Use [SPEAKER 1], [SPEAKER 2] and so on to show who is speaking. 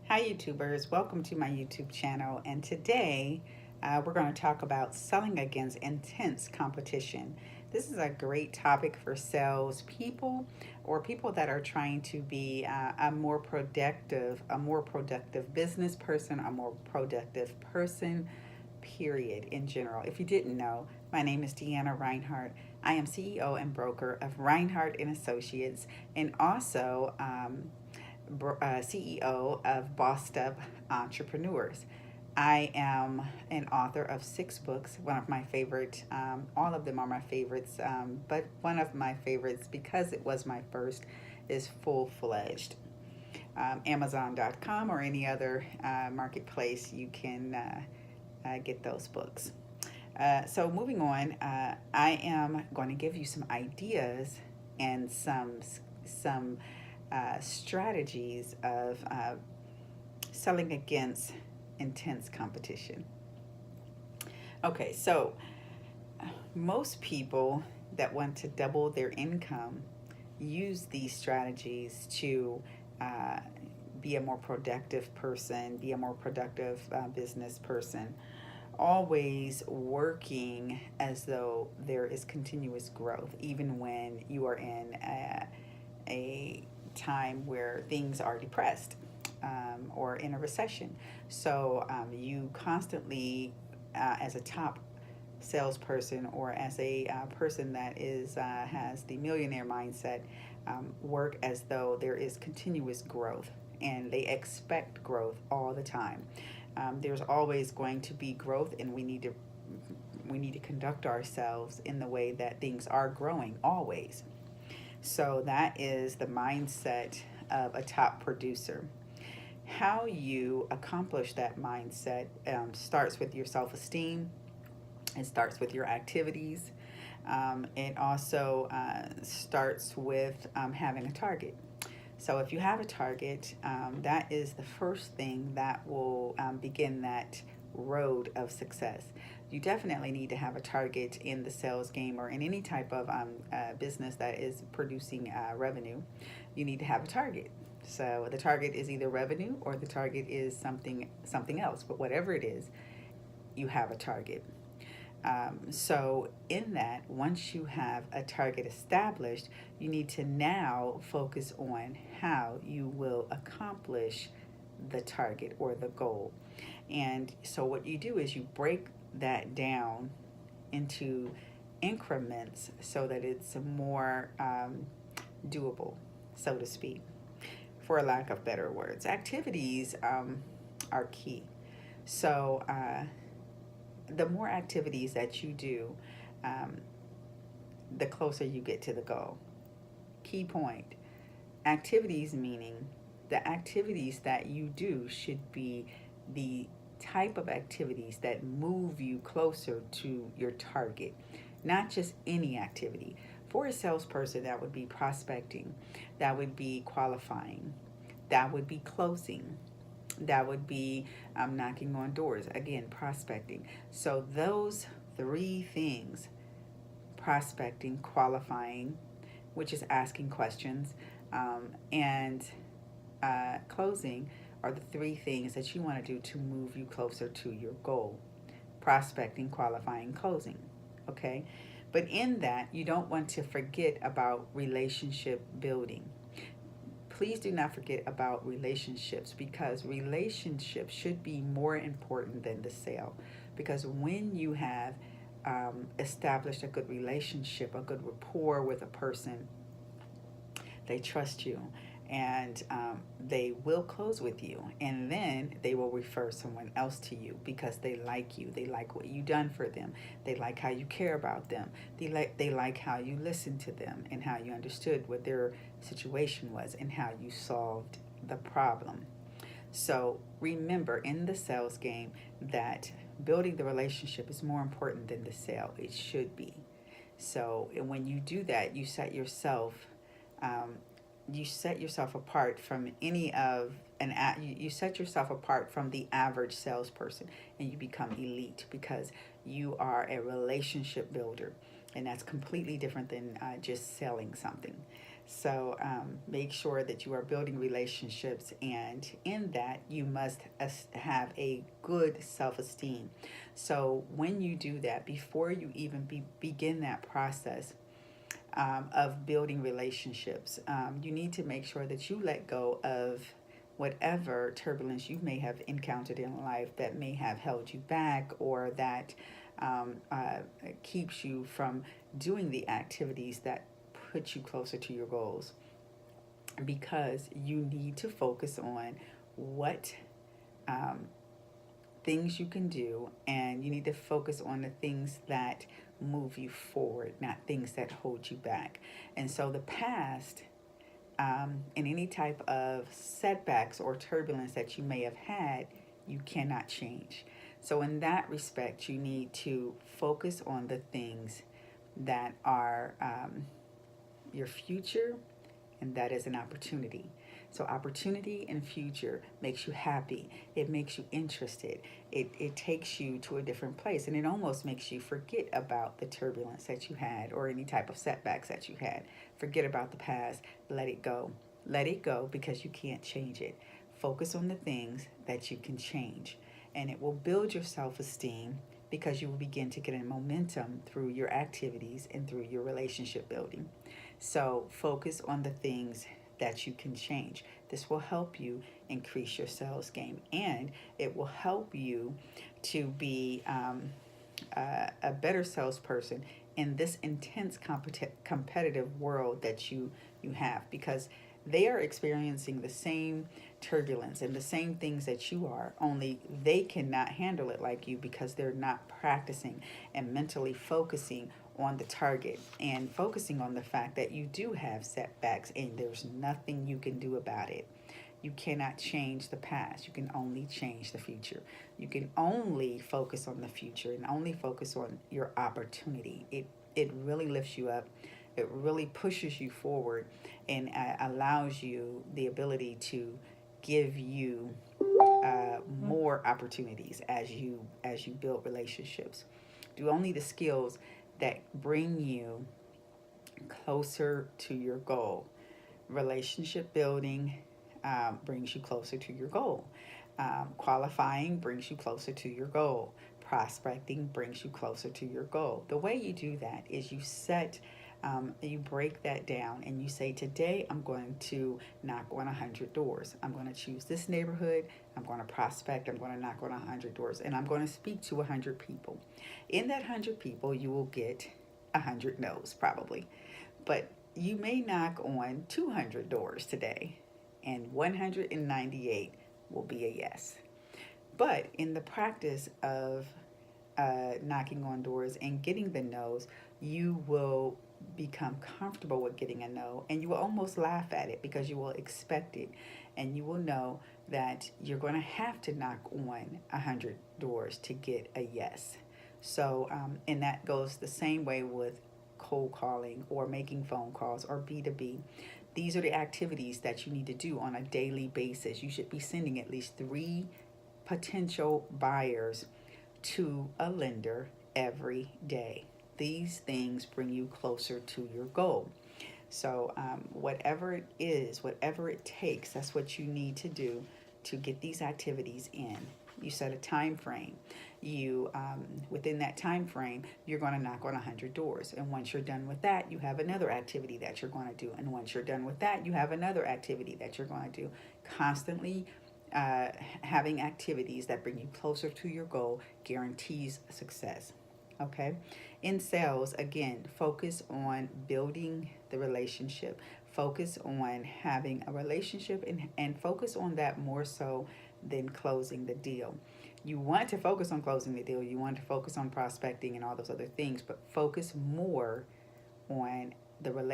[SPEAKER 1] Hi YouTubers, welcome to my YouTube channel, and today we're going to talk about selling against intense competition. This is a great topic for sales people or people that are trying to be a more productive business person, a more productive person, period, in general. If you didn't know, my name is Deanna Reinhardt. I am CEO and broker of Reinhardt and Associates, and also CEO of Bossed Up Entrepreneurs. I am an author of 6 books. One of my favorite, all of them are my favorites, but one of my favorites, because it was my first, is Full Fledged. Amazon.com or any other marketplace, you can get those books. So moving on, I am going to give you some ideas and some strategies of selling against intense competition. Okay, so most people that want to double their income use these strategies to uh, be a more productive person, be a more productive business person, always working as though there is continuous growth, even when you are in a time where things are depressed or in a recession. So you constantly, as a top salesperson or as a person that is has the millionaire mindset, work as though there is continuous growth, and they expect growth all the time. There's always going to be growth, and we need to conduct ourselves in the way that things are growing always. So that is the mindset of a top producer. How you accomplish that mindset starts with your self esteem, it starts with your activities. It also starts with having a target. So if you have a target, that is the first thing that will begin that road of success. You definitely need to have a target in the sales game or in any type of business that is producing revenue. You need to have a target. So the target is either revenue or the target is something else. But whatever it is, you have a target. So, in that, once you have a target established, you need to now focus on how you will accomplish the target or the goal. And so, what you do is you break that down into increments so that it's more doable, so to speak, for a lack of better words. Activities are key. So, the more activities that you do, um, the closer you get to the goal. Key point, activities meaning the activities that you do should be the type of activities that move you closer to your target, not just any activity. For a salesperson, that would be prospecting, that would be qualifying, that would be closing, that would be knocking on doors, again, prospecting. So those three things, prospecting, qualifying, which is asking questions, and closing, are the three things that you want to do to move you closer to your goal: prospecting, qualifying, closing. Okay, but in that, you don't want to forget about relationship building. Please do not forget about relationships, because relationships should be more important than the sale. Because when you have established a good relationship, a good rapport with a person, they trust you, and they will close with you, and then they will refer someone else to you because they like you, they like what you done for them, they like how you care about them, they like how you listened to them and how you understood what their situation was and how you solved the problem. So remember, in the sales game, that building the relationship is more important than the sale. It should be. So when you do that, um, you set yourself apart from any of you set yourself apart from the average salesperson, and you become elite because you are a relationship builder, and that's completely different than just selling something. So make sure that you are building relationships, and in that, you must have a good self esteem. So when you do that, before you even begin that process of building relationships, you need to make sure that you let go of whatever turbulence you may have encountered in life that may have held you back, or that um, uh, keeps you from doing the activities that put you closer to your goals, because you need to focus on what um, things you can do, and you need to focus on the things that move you forward, not things that hold you back. And so the past, and any type of setbacks or turbulence that you may have had, you cannot change. So in that respect, you need to focus on the things that are your future, and that is an opportunity. So opportunity and future makes you happy. It makes you interested. It takes you to a different place, and it almost makes you forget about the turbulence that you had or any type of setbacks that you had. Forget about the past. Let it go. Let it go, because you can't change it. Focus on the things that you can change, and it will build your self-esteem, because you will begin to get a momentum through your activities and through your relationship building. So focus on the things that you can change. This will help you increase your sales game, and it will help you to be a better salesperson in this intense competitive world that you have, because they are experiencing the same turbulence and the same things that you are, only they cannot handle it like you, because they're not practicing and mentally focusing on the target and focusing on the fact that you do have setbacks and there's nothing you can do about it. You cannot change the past. You can only change the future. You can only focus on the future and only focus on your opportunity. It really lifts you up. It really pushes you forward, and allows you the ability to give you more opportunities as you build relationships. Do only the skills that bring you closer to your goal. Relationship building brings you closer to your goal. Qualifying brings you closer to your goal. Prospecting brings you closer to your goal. The way you do that is you break that down and you say, today I'm going to knock on 100 doors. I'm going to choose this neighborhood. I'm going to prospect. I'm going to knock on 100 doors, and I'm going to speak to 100 people. In that 100 people, you will get 100 no's probably, but you may knock on 200 doors today, and 198 will be a yes. But in the practice of knocking on doors and getting the no's, you will become comfortable with getting a no, and you will almost laugh at it, because you will expect it, and you will know that you're going to have to knock on 100 doors to get a yes. So, and that goes the same way with cold calling or making phone calls or B2B. These are the activities that you need to do on a daily basis. You should be sending at least 3 potential buyers to a lender every day. These things bring you closer to your goal. So, whatever it is, whatever it takes, that's what you need to do to get these activities in. You set a time frame. You within that time frame, you're going to knock on 100 doors, and once you're done with that, you have another activity that you're going to do, and once you're done with that, you have another activity that you're going to do. Constantly having activities that bring you closer to your goal guarantees success. Okay, in sales, again, focus on building the relationship, focus on having a relationship, and focus on that more so than closing the deal. You want to focus on closing the deal, you want to focus on prospecting and all those other things, but focus more on the relationship